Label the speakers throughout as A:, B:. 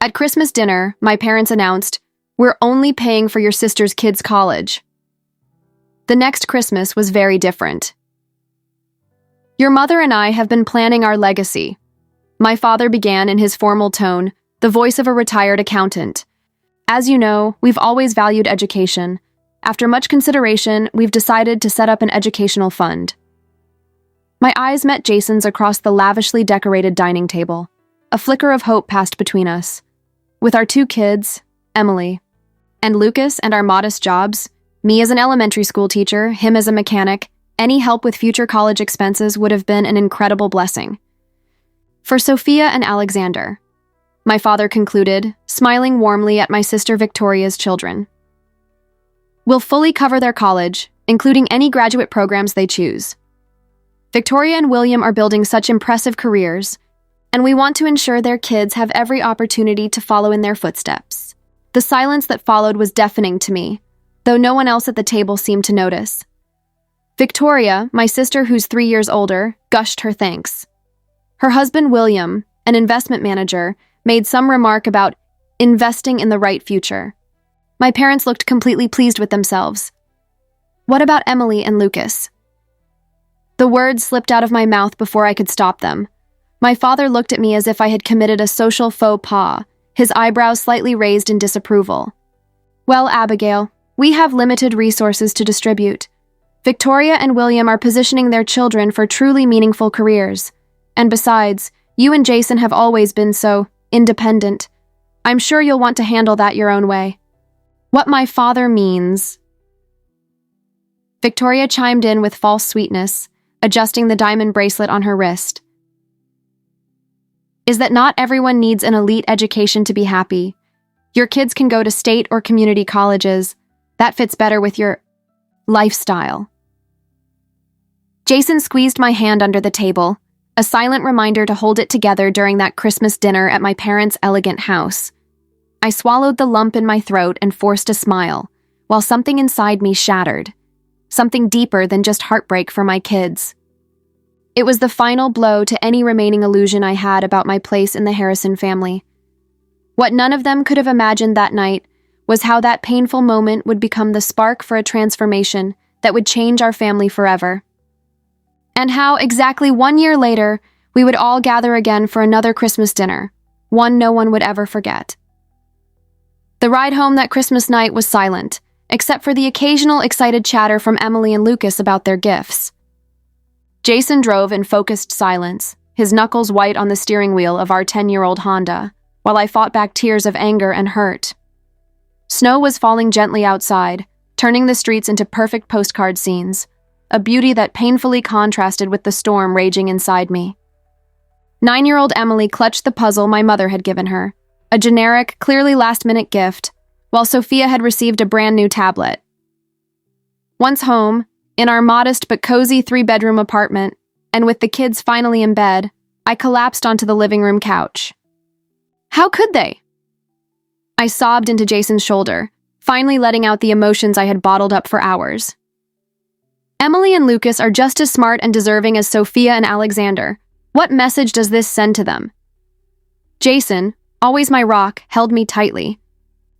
A: At Christmas dinner, my parents announced, "We're only paying for your sister's kids' college." The next Christmas was very different. "Your mother and I have been planning our legacy," my father began in his formal tone, the voice of a retired accountant. "As you know, we've always valued education. After much consideration, we've decided to set up an educational fund." My eyes met Jason's across the lavishly decorated dining table. A flicker of hope passed between us. With our two kids, Emily and Lucas, and our modest jobs, me as an elementary school teacher, him as a mechanic, any help with future college expenses would have been an incredible blessing. "For Sophia and Alexander," my father concluded, smiling warmly at my sister Victoria's children. "We'll fully cover their college, including any graduate programs they choose. Victoria and William are building such impressive careers, and we want to ensure their kids have every opportunity to follow in their footsteps." The silence that followed was deafening to me, though no one else at the table seemed to notice. Victoria, my sister who's 3 years older, gushed her thanks. Her husband William, an investment manager, made some remark about investing in the right future. My parents looked completely pleased with themselves. "What about Emily and Lucas?" The words slipped out of my mouth before I could stop them. My father looked at me as if I had committed a social faux pas, his eyebrows slightly raised in disapproval. "Well, Abigail, we have limited resources to distribute. Victoria and William are positioning their children for truly meaningful careers. And besides, you and Jason have always been so independent. I'm sure you'll want to handle that your own way." "What my father means," Victoria chimed in with false sweetness, adjusting the diamond bracelet on her wrist, "is that not everyone needs an elite education to be happy. Your kids can go to state or community colleges. That fits better with your lifestyle." Jason squeezed my hand under the table, a silent reminder to hold it together during that Christmas dinner at my parents' elegant house. I swallowed the lump in my throat and forced a smile, while something inside me shattered. Something deeper than just heartbreak for my kids. It was the final blow to any remaining illusion I had about my place in the Harrison family. What none of them could have imagined that night was how that painful moment would become the spark for a transformation that would change our family forever. And how, exactly 1 year later, we would all gather again for another Christmas dinner, one no one would ever forget. The ride home that Christmas night was silent, except for the occasional excited chatter from Emily and Lucas about their gifts. Jason drove in focused silence, his knuckles white on the steering wheel of our 10-year-old Honda, while I fought back tears of anger and hurt. Snow was falling gently outside, turning the streets into perfect postcard scenes, a beauty that painfully contrasted with the storm raging inside me. 9-year-old Emily clutched the puzzle my mother had given her, a generic, clearly last-minute gift, while Sophia had received a brand-new tablet. Once home, in our modest but cozy 3-bedroom apartment, and with the kids finally in bed, I collapsed onto the living room couch. "How could they?" I sobbed into Jason's shoulder, finally letting out the emotions I had bottled up for hours. "Emily and Lucas are just as smart and deserving as Sophia and Alexander. What message does this send to them?" Jason, always my rock, held me tightly.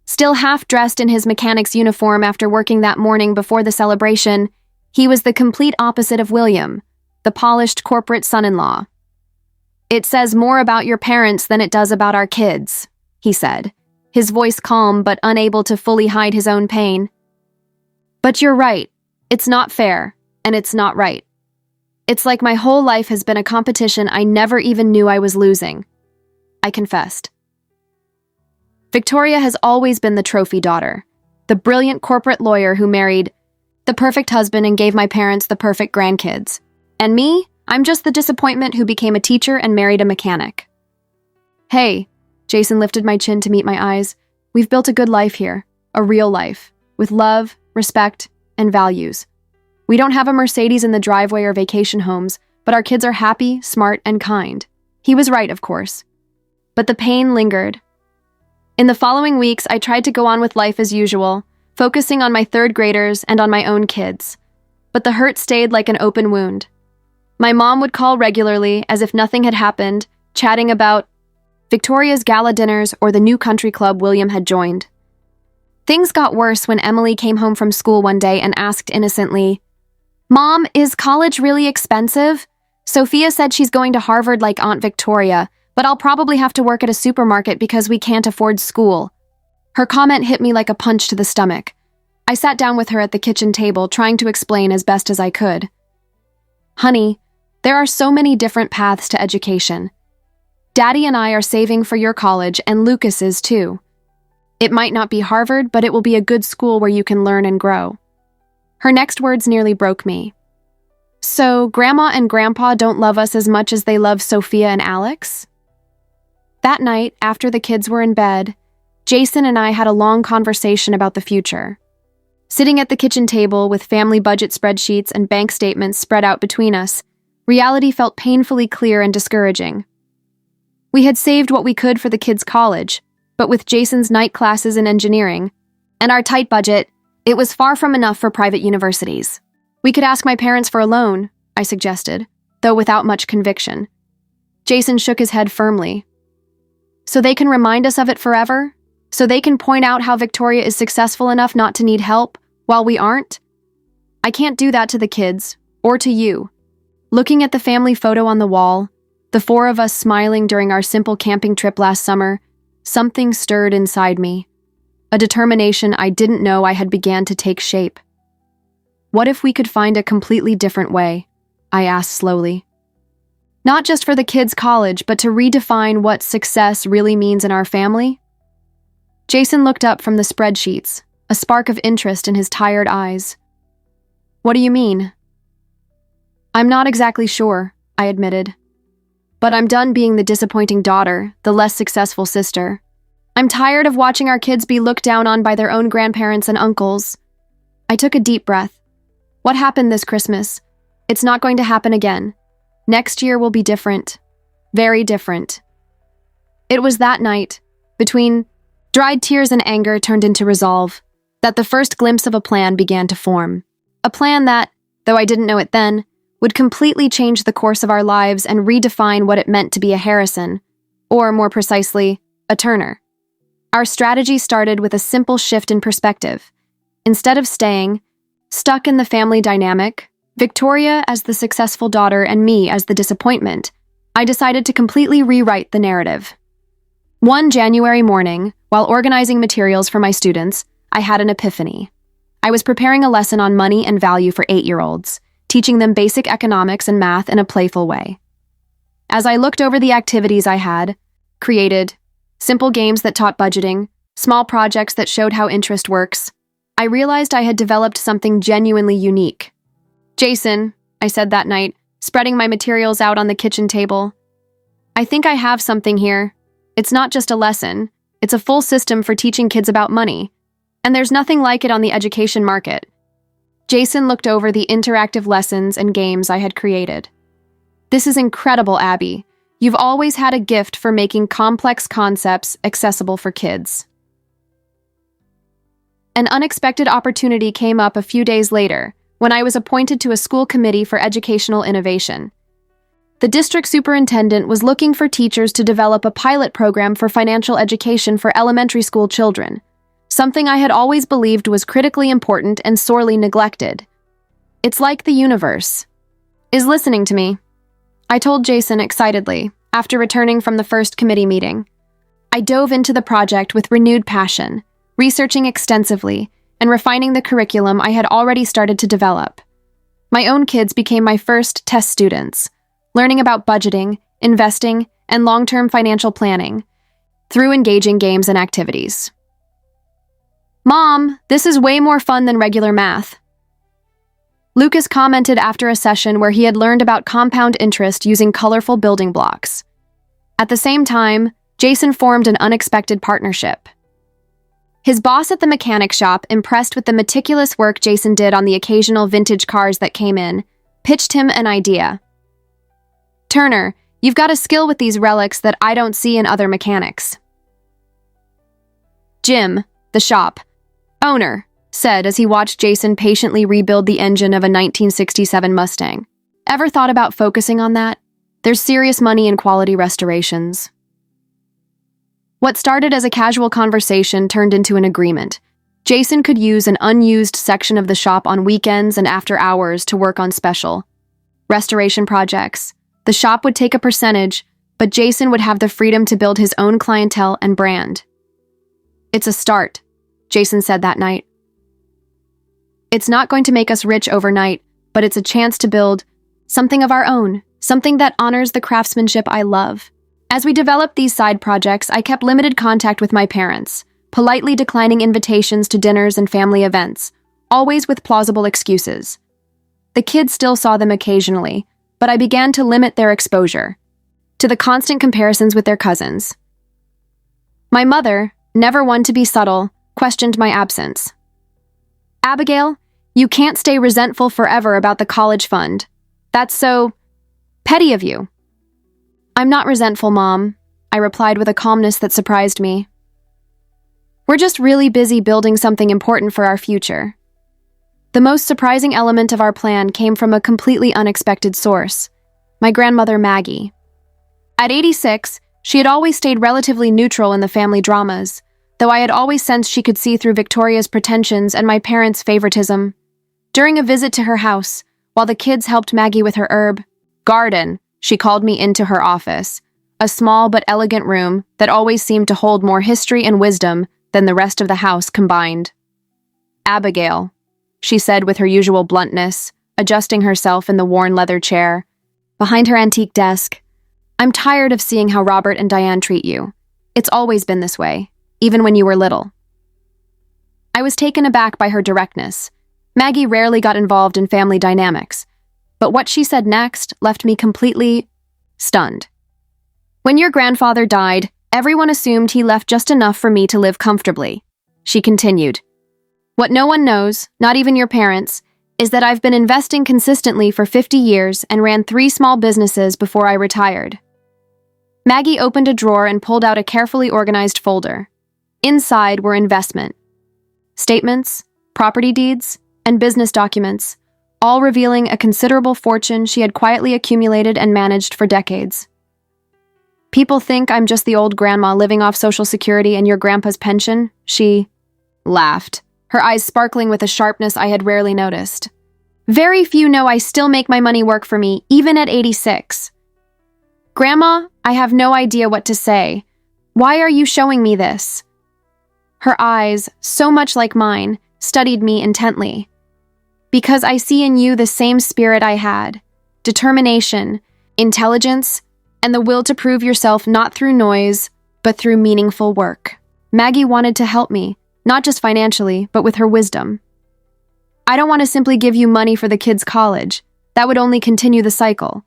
A: Still half-dressed in his mechanic's uniform after working that morning before the celebration, he was the complete opposite of William, the polished corporate son-in-law. "It says more about your parents than it does about our kids," he said, his voice calm but unable to fully hide his own pain. "But you're right. It's not fair, and it's not right. It's like my whole life has been a competition I never even knew I was losing," I confessed. Victoria has always been the trophy daughter, the brilliant corporate lawyer who married the perfect husband and gave my parents the perfect grandkids. And me, I'm just the disappointment who became a teacher and married a mechanic. "Hey," Jason lifted my chin to meet my eyes, "we've built a good life here, a real life, with love, respect, and values. We don't have a Mercedes in the driveway or vacation homes, but our kids are happy, smart, and kind." He was right, of course. But the pain lingered. In the following weeks, I tried to go on with life as usual, focusing on my third graders and on my own kids. But the hurt stayed like an open wound. My mom would call regularly, as if nothing had happened, chatting about Victoria's gala dinners, or the new country club William had joined. Things got worse when Emily came home from school one day and asked innocently, "Mom, is college really expensive? Sophia said she's going to Harvard like Aunt Victoria, but I'll probably have to work at a supermarket because we can't afford school." Her comment hit me like a punch to the stomach. I sat down with her at the kitchen table, trying to explain as best as I could. "Honey, there are so many different paths to education. Daddy and I are saving for your college, and Lucas is too. It might not be Harvard, but it will be a good school where you can learn and grow." Her next words nearly broke me. "So, Grandma and Grandpa don't love us as much as they love Sophia and Alex?" That night, after the kids were in bed, Jason and I had a long conversation about the future. Sitting at the kitchen table with family budget spreadsheets and bank statements spread out between us, reality felt painfully clear and discouraging. We had saved what we could for the kids' college, but with Jason's night classes in engineering and our tight budget, it was far from enough for private universities. "We could ask my parents for a loan," I suggested, though without much conviction. Jason shook his head firmly. "So they can remind us of it forever? So they can point out how Victoria is successful enough not to need help, while we aren't? I can't do that to the kids, or to you." Looking at the family photo on the wall, the four of us smiling during our simple camping trip last summer, something stirred inside me. A determination I didn't know I had began to take shape. "What if we could find a completely different way?" I asked slowly. "Not just for the kids' college, but to redefine what success really means in our family?" Jason looked up from the spreadsheets, a spark of interest in his tired eyes. "What do you mean?" "I'm not exactly sure," I admitted. "But I'm done being the disappointing daughter, the less successful sister. I'm tired of watching our kids be looked down on by their own grandparents and uncles." I took a deep breath. What happened this Christmas? It's not going to happen again. Next year will be different. Very different. It was that night, between dried tears and anger turned into resolve, that the first glimpse of a plan began to form. A plan that, though I didn't know it then, would completely change the course of our lives and redefine what it meant to be a Harrison, or more precisely, a Turner. Our strategy started with a simple shift in perspective. Instead of staying stuck in the family dynamic, Victoria as the successful daughter and me as the disappointment, I decided to completely rewrite the narrative. One January morning, while organizing materials for my students, I had an epiphany. I was preparing a lesson on money and value for 8-year-olds, teaching them basic economics and math in a playful way. As I looked over the activities I had created, simple games that taught budgeting, small projects that showed how interest works, I realized I had developed something genuinely unique. "Jason," I said that night, spreading my materials out on the kitchen table, "I think I have something here. It's not just a lesson, it's a full system for teaching kids about money, and there's nothing like it on the education market." Jason looked over the interactive lessons and games I had created. "This is incredible, Abby. You've always had a gift for making complex concepts accessible for kids." An unexpected opportunity came up a few days later when I was appointed to a school committee for educational innovation. The district superintendent was looking for teachers to develop a pilot program for financial education for elementary school children, something I had always believed was critically important and sorely neglected. "It's like the universe is listening to me," I told Jason excitedly, after returning from the first committee meeting. I dove into the project with renewed passion, researching extensively and refining the curriculum I had already started to develop. My own kids became my first test students, learning about budgeting, investing, and long-term financial planning through engaging games and activities. "Mom, this is way more fun than regular math," Lucas commented after a session where he had learned about compound interest using colorful building blocks. At the same time, Jason formed an unexpected partnership. His boss at the mechanic shop, impressed with the meticulous work Jason did on the occasional vintage cars that came in, pitched him an idea. "Turner, you've got a skill with these relics that I don't see in other mechanics." Jim, the shop owner, said as he watched Jason patiently rebuild the engine of a 1967 Mustang. "Ever thought about focusing on that? There's serious money in quality restorations." What started as a casual conversation turned into an agreement. Jason could use an unused section of the shop on weekends and after hours to work on special restoration projects. The shop would take a percentage, but Jason would have the freedom to build his own clientele and brand. "It's a start," Jason said that night. "It's not going to make us rich overnight, but it's a chance to build something of our own, something that honors the craftsmanship I love." As we developed these side projects, I kept limited contact with my parents, politely declining invitations to dinners and family events, always with plausible excuses. The kids still saw them occasionally, but I began to limit their exposure to the constant comparisons with their cousins. My mother, never one to be subtle, questioned my absence. "Abigail, you can't stay resentful forever about the college fund. That's so petty of you." "I'm not resentful, Mom," I replied with a calmness that surprised me. "We're just really busy building something important for our future." The most surprising element of our plan came from a completely unexpected source: my grandmother Maggie. At 86, she had always stayed relatively neutral in the family dramas, though I had always sensed she could see through Victoria's pretensions and my parents' favoritism. During a visit to her house, while the kids helped Maggie with her herb garden, she called me into her office, a small but elegant room that always seemed to hold more history and wisdom than the rest of the house combined. "Abigail," she said with her usual bluntness, adjusting herself in the worn leather chair behind her antique desk, "I'm tired of seeing how Robert and Diane treat you. It's always been this way, even when you were little." I was taken aback by her directness. Maggie rarely got involved in family dynamics, but what she said next left me completely stunned. "When your grandfather died, everyone assumed he left just enough for me to live comfortably," she continued. "What no one knows, not even your parents, is that I've been investing consistently for 50 years and ran 3 small businesses before I retired." Maggie opened a drawer and pulled out a carefully organized folder. Inside were investment statements, property deeds, and business documents, all revealing a considerable fortune she had quietly accumulated and managed for decades. "People think I'm just the old grandma living off Social Security and your grandpa's pension," she laughed, her eyes sparkling with a sharpness I had rarely noticed. "Very few know I still make my money work for me, even at 86. Grandma, I have no idea what to say. Why are you showing me this?" Her eyes, so much like mine, studied me intently. "Because I see in you the same spirit I had: determination, intelligence, and the will to prove yourself not through noise, but through meaningful work." Maggie wanted to help me, not just financially, but with her wisdom. "I don't want to simply give you money for the kids' college. That would only continue the cycle.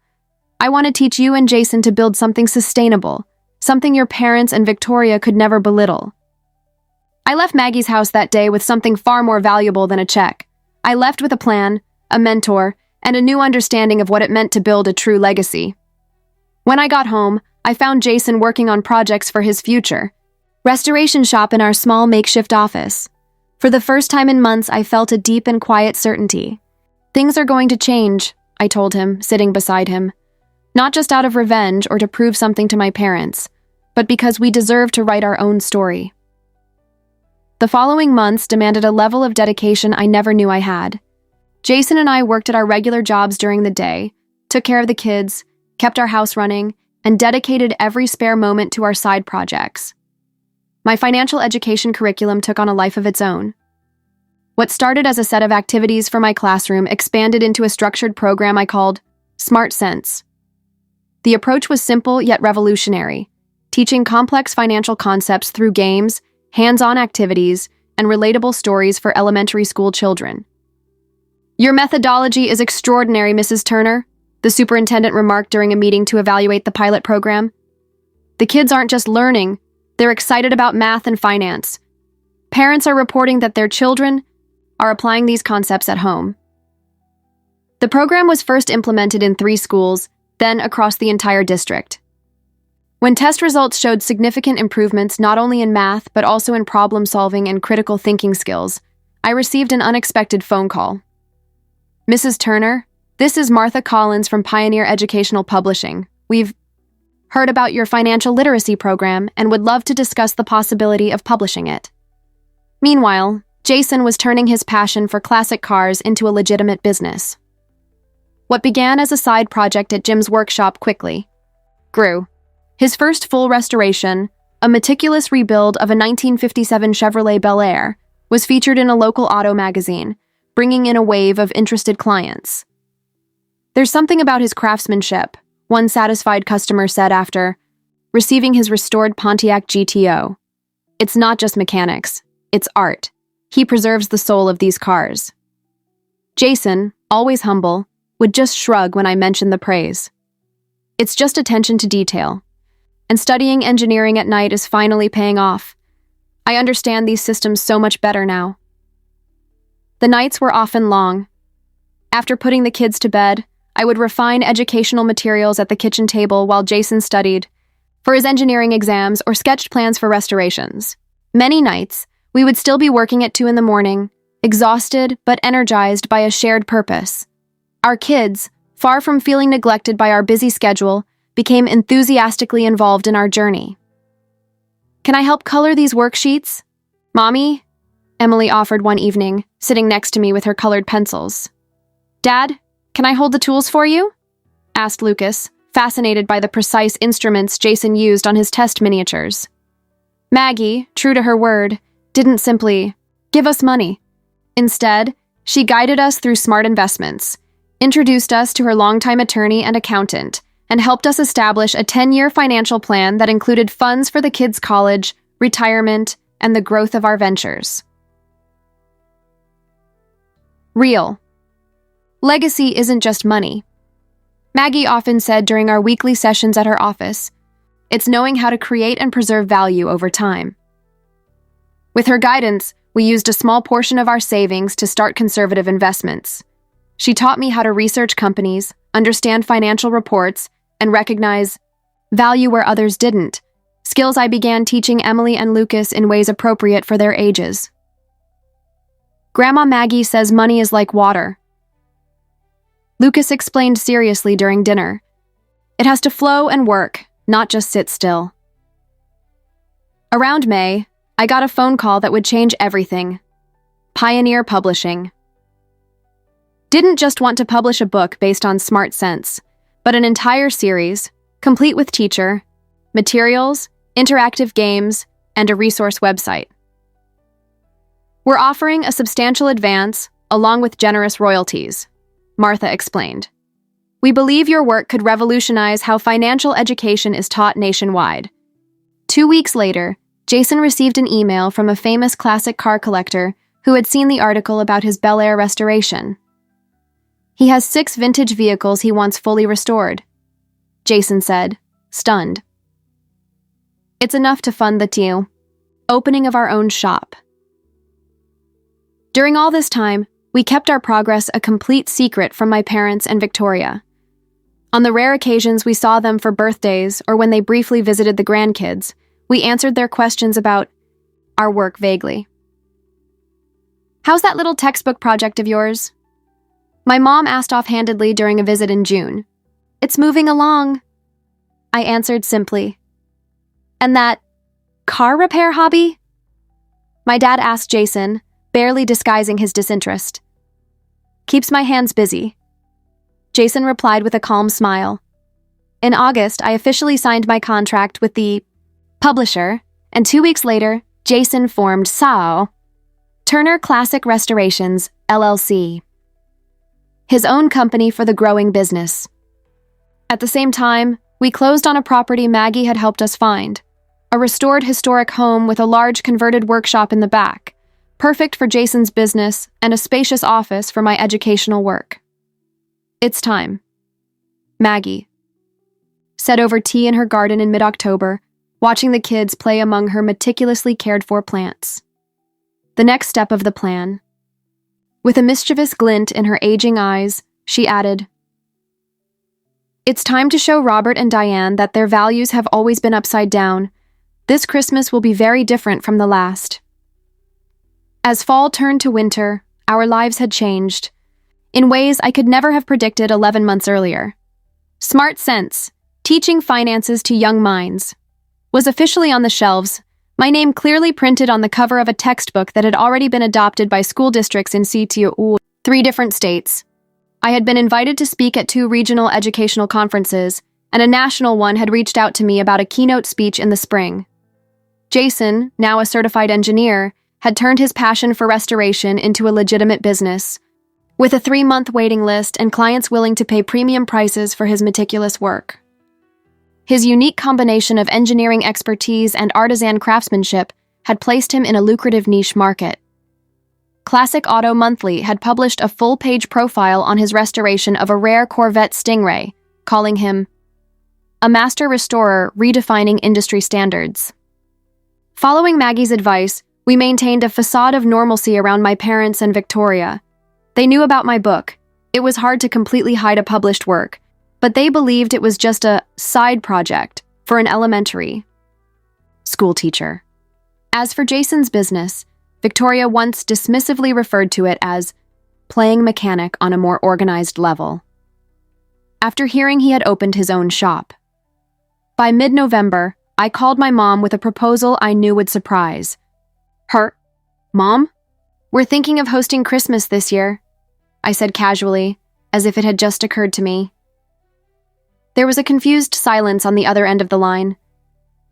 A: I want to teach you and Jason to build something sustainable, something your parents and Victoria could never belittle." I left Maggie's house that day with something far more valuable than a check. I left with a plan, a mentor, and a new understanding of what it meant to build a true legacy. When I got home, I found Jason working on projects for his future restoration shop in our small makeshift office. For the first time in months, I felt a deep and quiet certainty. "Things are going to change," I told him, sitting beside him. "Not just out of revenge or to prove something to my parents, but because we deserve to write our own story." The following months demanded a level of dedication I never knew I had. Jason and I worked at our regular jobs during the day, took care of the kids, kept our house running, and dedicated every spare moment to our side projects. My financial education curriculum took on a life of its own. What started as a set of activities for my classroom expanded into a structured program I called Smart Sense. The approach was simple yet revolutionary, teaching complex financial concepts through games, hands-on activities, and relatable stories for elementary school children. "Your methodology is extraordinary, Mrs. Turner," the superintendent remarked during a meeting to evaluate the pilot program. "The kids aren't just learning, they're excited about math and finance. Parents are reporting that their children are applying these concepts at home." The program was first implemented in 3 schools, then across the entire district. When test results showed significant improvements not only in math but also in problem-solving and critical thinking skills, I received an unexpected phone call. "Mrs. Turner, this is Martha Collins from Pioneer Educational Publishing. Heard about your financial literacy program and would love to discuss the possibility of publishing it. Meanwhile, Jason was turning his passion for classic cars into a legitimate business. What began as a side project at Jim's workshop quickly grew. His first full restoration, a meticulous rebuild of a 1957 Chevrolet Bel Air, was featured in a local auto magazine, bringing in a wave of interested clients. "There's something about his craftsmanship," one satisfied customer said after receiving his restored Pontiac GTO. "It's not just mechanics, it's art. He preserves the soul of these cars." Jason, always humble, would just shrug when I mentioned the praise. It's just attention to detail. And studying engineering at night is finally paying off. I understand these systems so much better now. The nights were often long. After putting the kids to bed, I would refine educational materials at the kitchen table while Jason studied for his engineering exams or sketched plans for restorations. Many nights, we would still be working at 2 a.m, exhausted but energized by a shared purpose. Our kids, far from feeling neglected by our busy schedule, became enthusiastically involved in our journey. "Can I help color these worksheets, Mommy?" Emily offered one evening, sitting next to me with her colored pencils. "Dad, can I hold the tools for you?" asked Lucas, fascinated by the precise instruments Jason used on his test miniatures. Maggie, true to her word, didn't simply give us money. Instead, she guided us through smart investments, introduced us to her longtime attorney and accountant, and helped us establish a 10-year financial plan that included funds for the kids' college, retirement, and the growth of our ventures. Real. Legacy isn't just money. Maggie often said during our weekly sessions at her office, it's knowing how to create and preserve value over time. With her guidance, we used a small portion of our savings to start conservative investments. She taught me how to research companies, understand financial reports, and recognize value where others didn't, skills I began teaching Emily and Lucas in ways appropriate for their ages. Grandma Maggie says money is like water. Lucas explained seriously during dinner. It has to flow and work, not just sit still. Around May, I got a phone call that would change everything. Pioneer Publishing. Didn't just want to publish a book based on smart sense, but an entire series, complete with teacher, materials, interactive games, and a resource website. We're offering a substantial advance, along with generous royalties, Martha explained. We believe your work could revolutionize how financial education is taught nationwide. 2 weeks later, Jason received an email from a famous classic car collector who had seen the article about his Bel Air restoration. He has 6 vintage vehicles he wants fully restored, Jason said, stunned. It's enough to fund the opening of our own shop. During all this time, we kept our progress a complete secret from my parents and Victoria. On the rare occasions we saw them for birthdays or when they briefly visited the grandkids, we answered their questions about our work vaguely. "How's that little textbook project of yours?" My mom asked offhandedly during a visit in June. "It's moving along," I answered simply. "And that car repair hobby?" My dad asked Jason, barely disguising his disinterest. "Keeps my hands busy," Jason replied with a calm smile. In August, I officially signed my contract with the publisher, and 2 weeks later, Jason formed SAO, Turner Classic Restorations, LLC, his own company for the growing business. At the same time, we closed on a property Maggie had helped us find, a restored historic home with a large converted workshop in the back, perfect for Jason's business and a spacious office for my educational work. "It's time," Maggie said over tea in her garden in mid-October, watching the kids play among her meticulously cared-for plants. The next step of the plan. With a mischievous glint in her aging eyes, she added, "It's time to show Robert and Diane that their values have always been upside down. This Christmas will be very different from the last." As fall turned to winter, our lives had changed, in ways I could never have predicted 11 months earlier. Smart sense, Teaching Finances to Young Minds, was officially on the shelves, my name clearly printed on the cover of a textbook that had already been adopted by school districts in three different states. I had been invited to speak at 2 regional educational conferences, and a national one had reached out to me about a keynote speech in the spring. Jason, now a certified engineer, had turned his passion for restoration into a legitimate business, with a 3-month waiting list and clients willing to pay premium prices for his meticulous work. His unique combination of engineering expertise and artisan craftsmanship had placed him in a lucrative niche market. Classic Auto Monthly had published a full-page profile on his restoration of a rare Corvette Stingray, calling him a master restorer redefining industry standards. Following Maggie's advice, we maintained a facade of normalcy around my parents and Victoria. They knew about my book. It was hard to completely hide a published work, but they believed it was just a side project for an elementary school teacher. As for Jason's business, Victoria once dismissively referred to it as playing mechanic on a more organized level, after hearing he had opened his own shop. By mid-November, I called my mom with a proposal I knew would surprise her. "Mom, we're thinking of hosting Christmas this year," I said casually, as if it had just occurred to me. There was a confused silence on the other end of the line.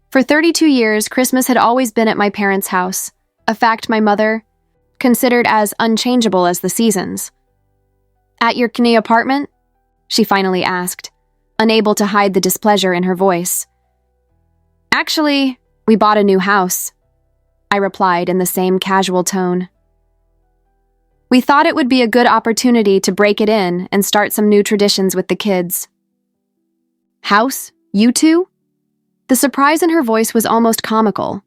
A: For 32 years, Christmas had always been at my parents' house, a fact my mother considered as unchangeable as the seasons. "At your Knie apartment?" she finally asked, unable to hide the displeasure in her voice. "Actually, we bought a new house," I replied in the same casual tone. "We thought it would be a good opportunity to break it in and start some new traditions with the kids." "House? You two?" The surprise in her voice was almost comical.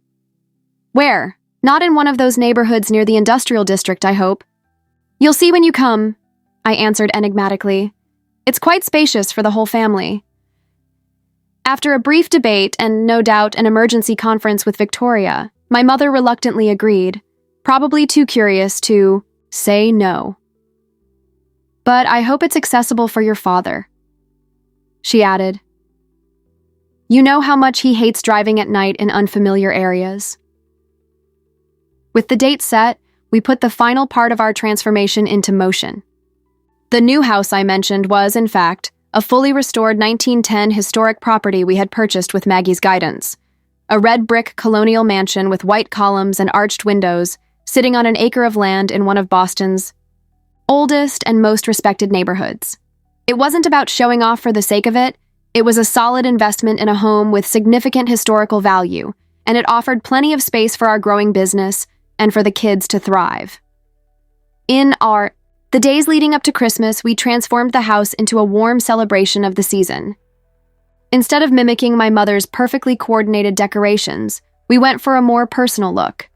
A: "Where? Not in one of those neighborhoods near the industrial district, I hope." "You'll see when you come," I answered enigmatically. "It's quite spacious for the whole family." After a brief debate and, no doubt, an emergency conference with Victoria, my mother reluctantly agreed, probably too curious to say no. "But I hope it's accessible for your father," she added. "You know how much he hates driving at night in unfamiliar areas." With the date set, we put the final part of our transformation into motion. The new house I mentioned was, in fact, a fully restored 1910 historic property we had purchased with Maggie's guidance. A red brick colonial mansion with white columns and arched windows, sitting on an acre of land in one of Boston's oldest and most respected neighborhoods. It wasn't about showing off for the sake of it. It was a solid investment in a home with significant historical value, and it offered plenty of space for our growing business and for the kids to thrive. The days leading up to Christmas, we transformed the house into a warm celebration of the season. Instead of mimicking my mother's perfectly coordinated decorations, we went for a more personal look.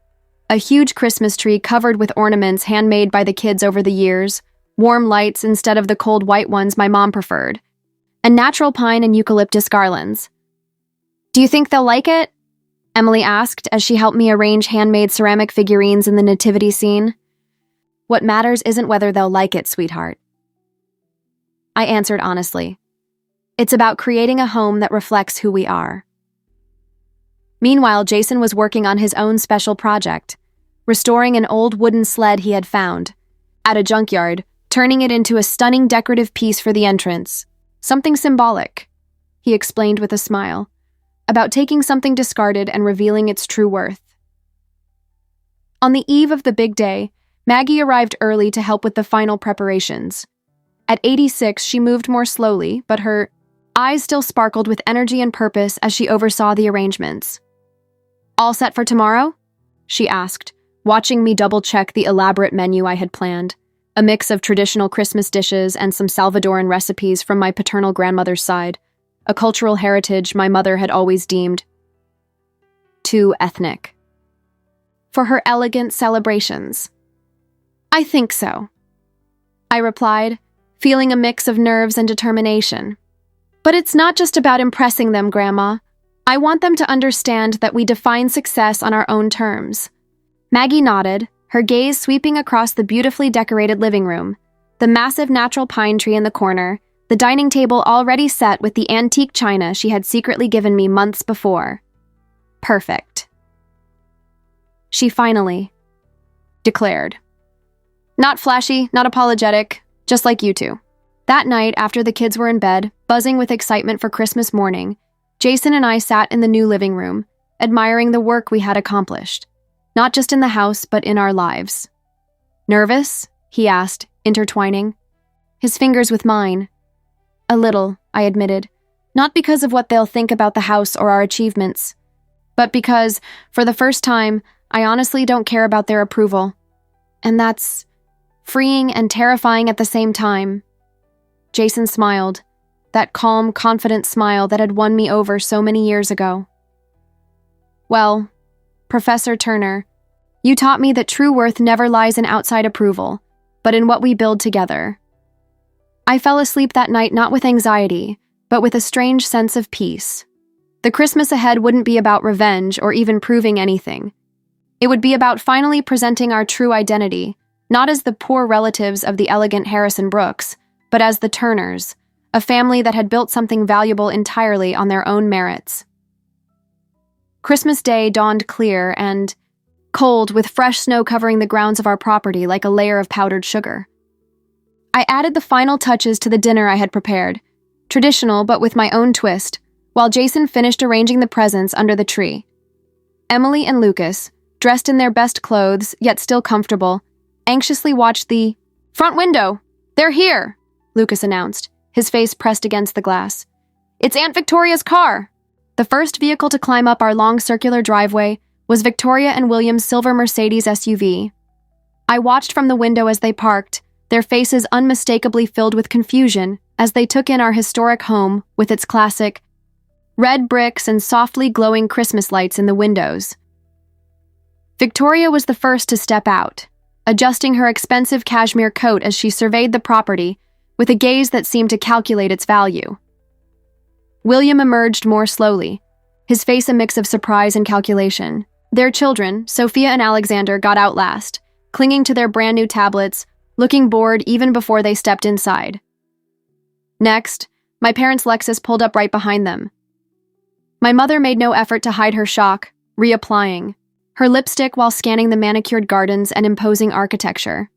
A: A huge Christmas tree covered with ornaments handmade by the kids over the years, warm lights instead of the cold white ones my mom preferred, and natural pine and eucalyptus garlands. "Do you think they'll like it?" Emily asked as she helped me arrange handmade ceramic figurines in the nativity scene. "What matters isn't whether they'll like it, sweetheart," I answered honestly. "It's about creating a home that reflects who we are." Meanwhile, Jason was working on his own special project, restoring an old wooden sled he had found at a junkyard, turning it into a stunning decorative piece for the entrance. "Something symbolic," he explained with a smile, "about taking something discarded and revealing its true worth." On the eve of the big day, Maggie arrived early to help with the final preparations. At 86, she moved more slowly, but her eyes still sparkled with energy and purpose as she oversaw the arrangements. "All set for tomorrow?" she asked, watching me double-check the elaborate menu I had planned, a mix of traditional Christmas dishes and some Salvadoran recipes from my paternal grandmother's side, a cultural heritage my mother had always deemed too ethnic for her elegant celebrations. "I think so," I replied, feeling a mix of nerves and determination. "But it's not just about impressing them, Grandma. I want them to understand that we define success on our own terms." Maggie nodded, her gaze sweeping across the beautifully decorated living room, the massive natural pine tree in the corner, the dining table already set with the antique china she had secretly given me months before. Perfect. She finally declared. Not flashy, not apologetic, just like you two. That night, after the kids were in bed, buzzing with excitement for Christmas morning, Jason and I sat in the new living room, admiring the work we had accomplished, not just in the house, but in our lives. Nervous? He asked, intertwining his fingers with mine. A little, I admitted, not because of what they'll think about the house or our achievements, but because, for the first time, I honestly don't care about their approval. And that's freeing and terrifying at the same time. Jason smiled, that calm, confident smile that had won me over so many years ago. Well, Professor Turner, you taught me that true worth never lies in outside approval, but in what we build together. I fell asleep that night not with anxiety, but with a strange sense of peace. The Christmas ahead wouldn't be about revenge or even proving anything. It would be about finally presenting our true identity, not as the poor relatives of the elegant Harrison Brooks, but as the Turners, a family that had built something valuable entirely on their own merits. Christmas Day dawned clear and cold, with fresh snow covering the grounds of our property like a layer of powdered sugar. I added the final touches to the dinner I had prepared, traditional but with my own twist, while Jason finished arranging the presents under the tree. Emily and Lucas, dressed in their best clothes, yet still comfortable, anxiously watched the front window. They're here, Lucas announced, his face pressed against the glass. It's Aunt Victoria's car. The first vehicle to climb up our long circular driveway was Victoria and William's silver Mercedes SUV. I watched from the window as they parked, their faces unmistakably filled with confusion as they took in our historic home with its classic red bricks and softly glowing Christmas lights in the windows. Victoria was the first to step out, adjusting her expensive cashmere coat as she surveyed the property with a gaze that seemed to calculate its value. William emerged more slowly, his face a mix of surprise and calculation. Their children, Sophia and Alexander, got out last, clinging to their brand new tablets, looking bored even before they stepped inside. Next, my parents' Lexus pulled up right behind them. My mother made no effort to hide her shock, reapplying her lipstick while scanning the manicured gardens and imposing architecture.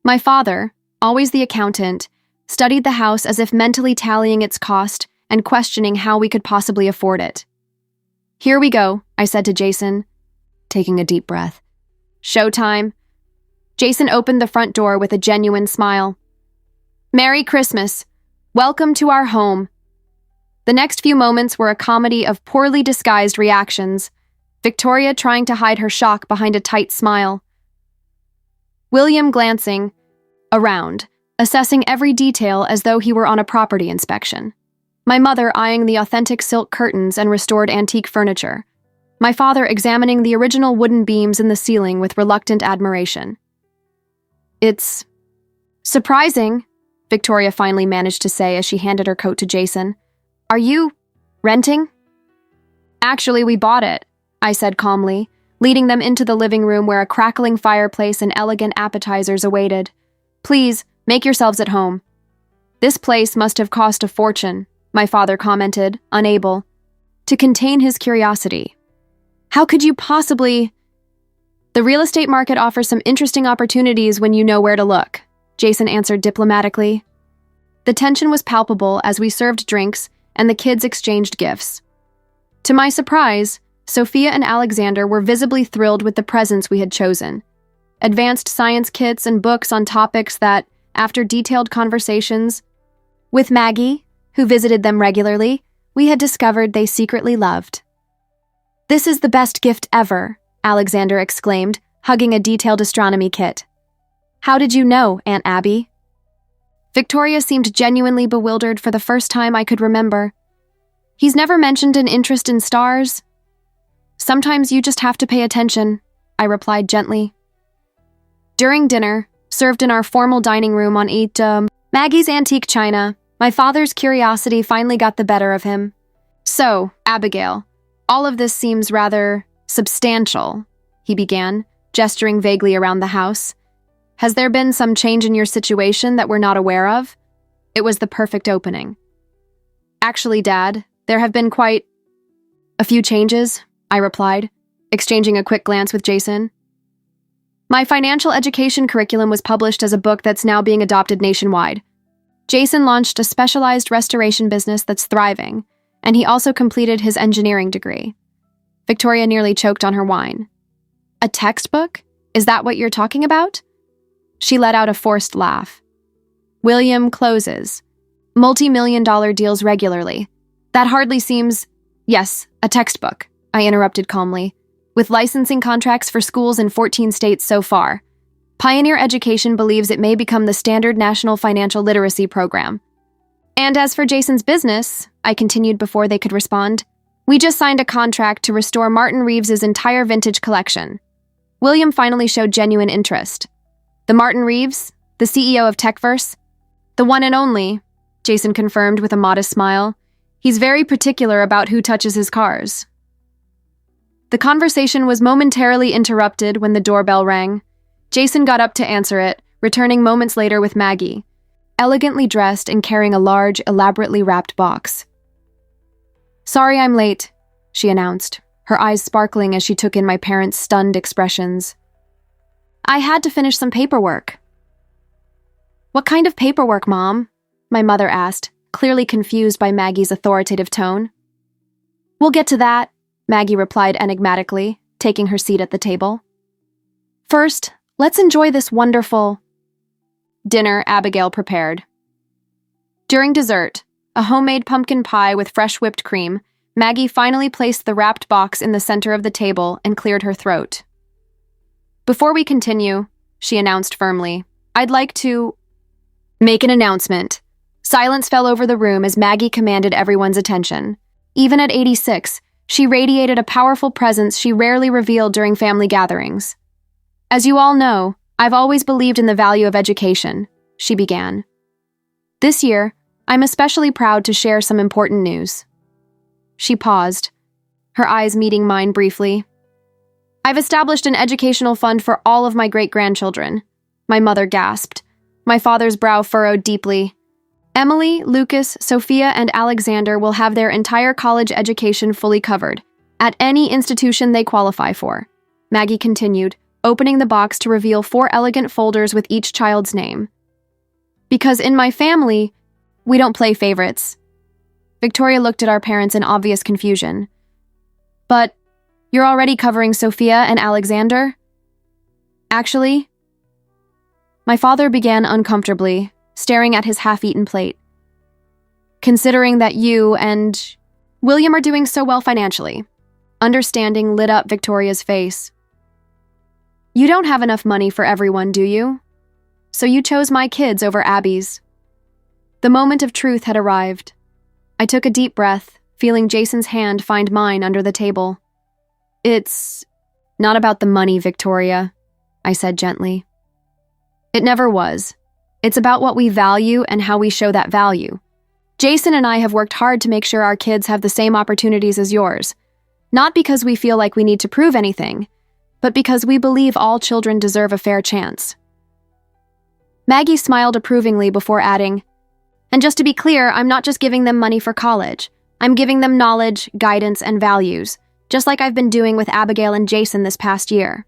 A: My father, always the accountant, studied the house as if mentally tallying its cost and questioning how we could possibly afford it. Here we go, I said to Jason, taking a deep breath. Showtime. Jason opened the front door with a genuine smile. Merry Christmas. Welcome to our home. The next few moments were a comedy of poorly disguised reactions, Victoria trying to hide her shock behind a tight smile. William glancing around, assessing every detail as though he were on a property inspection. My mother eyeing the authentic silk curtains and restored antique furniture. My father examining the original wooden beams in the ceiling with reluctant admiration. It's surprising, Victoria finally managed to say as she handed her coat to Jason. Are you renting? Actually, we bought it, I said calmly, leading them into the living room where a crackling fireplace and elegant appetizers awaited. Please, make yourselves at home. This place must have cost a fortune, my father commented, unable to contain his curiosity. How could you possibly... The real estate market offers some interesting opportunities when you know where to look, Jason answered diplomatically. The tension was palpable as we served drinks and the kids exchanged gifts. To my surprise, Sophia and Alexander were visibly thrilled with the presents we had chosen. Advanced science kits and books on topics that, after detailed conversations with Maggie, who visited them regularly, we had discovered they secretly loved. This is the best gift ever, Alexander exclaimed, hugging a detailed astronomy kit. How did you know, Aunt Abby? Victoria seemed genuinely bewildered for the first time I could remember. He's never mentioned an interest in stars. Sometimes you just have to pay attention, I replied gently. During dinner, served in our formal dining room on Maggie's antique china, my father's curiosity finally got the better of him. So, Abigail, all of this seems rather substantial, he began, gesturing vaguely around the house. Has there been some change in your situation that we're not aware of? It was the perfect opening. Actually, Dad, there have been quite a few changes, I replied, exchanging a quick glance with Jason. My financial education curriculum was published as a book that's now being adopted nationwide. Jason launched a specialized restoration business that's thriving, and he also completed his engineering degree. Victoria nearly choked on her wine. A textbook? Is that what you're talking about? She let out a forced laugh. William closes multi-million-dollar deals regularly. That hardly seems… Yes, a textbook, I interrupted calmly, with licensing contracts for schools in 14 states so far. Pioneer Education believes it may become the standard national financial literacy program. And as for Jason's business, I continued before they could respond, we just signed a contract to restore Martin Reeves's entire vintage collection. William finally showed genuine interest. The Martin Reeves, the CEO of Techverse, the one and only, Jason confirmed with a modest smile. He's very particular about who touches his cars. The conversation was momentarily interrupted when the doorbell rang. Jason got up to answer it, returning moments later with Maggie, elegantly dressed and carrying a large, elaborately wrapped box. Sorry I'm late, she announced, her eyes sparkling as she took in my parents' stunned expressions. I had to finish some paperwork. What kind of paperwork, Mom? My mother asked, clearly confused by Maggie's authoritative tone. We'll get to that, Maggie replied enigmatically, taking her seat at the table. First, let's enjoy this wonderful dinner Abigail prepared. During dessert, a homemade pumpkin pie with fresh whipped cream, Maggie finally placed the wrapped box in the center of the table and cleared her throat. Before we continue, she announced firmly, I'd like to make an announcement. Silence fell over the room as Maggie commanded everyone's attention. Even at 86, she radiated a powerful presence she rarely revealed during family gatherings. As you all know, I've always believed in the value of education, she began. This year, I'm especially proud to share some important news. She paused, her eyes meeting mine briefly. I've established an educational fund for all of my great-grandchildren. My mother gasped. My father's brow furrowed deeply. Emily, Lucas, Sophia, and Alexander will have their entire college education fully covered, at any institution they qualify for, Maggie continued, opening the box to reveal 4 elegant folders with each child's name. Because in my family, we don't play favorites. Victoria looked at our parents in obvious confusion. But you're already covering Sophia and Alexander? Actually, my father began uncomfortably, staring at his half-eaten plate. Considering that you and William are doing so well financially, understanding lit up Victoria's face. You don't have enough money for everyone, do you? So you chose my kids over Abby's. The moment of truth had arrived. I took a deep breath, feeling Jason's hand find mine under the table. It's not about the money, Victoria, I said gently. It never was. It's about what we value and how we show that value. Jason and I have worked hard to make sure our kids have the same opportunities as yours. Not because we feel like we need to prove anything, but because we believe all children deserve a fair chance. Maggie smiled approvingly before adding, and just to be clear, I'm not just giving them money for college. I'm giving them knowledge, guidance, and values, just like I've been doing with Abigail and Jason this past year.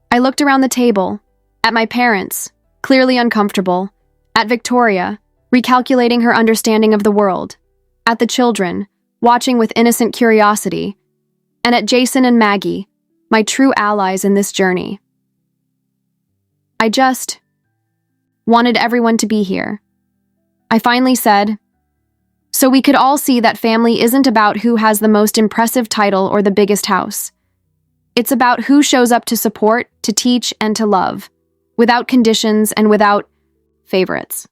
A: I looked around the table, at my parents, clearly uncomfortable, at Victoria, recalculating her understanding of the world, at the children, watching with innocent curiosity, and at Jason and Maggie, my true allies in this journey. I just wanted everyone to be here. I finally said, so we could all see that family isn't about who has the most impressive title or the biggest house. It's about who shows up to support, to teach, and to love, without conditions and without favorites.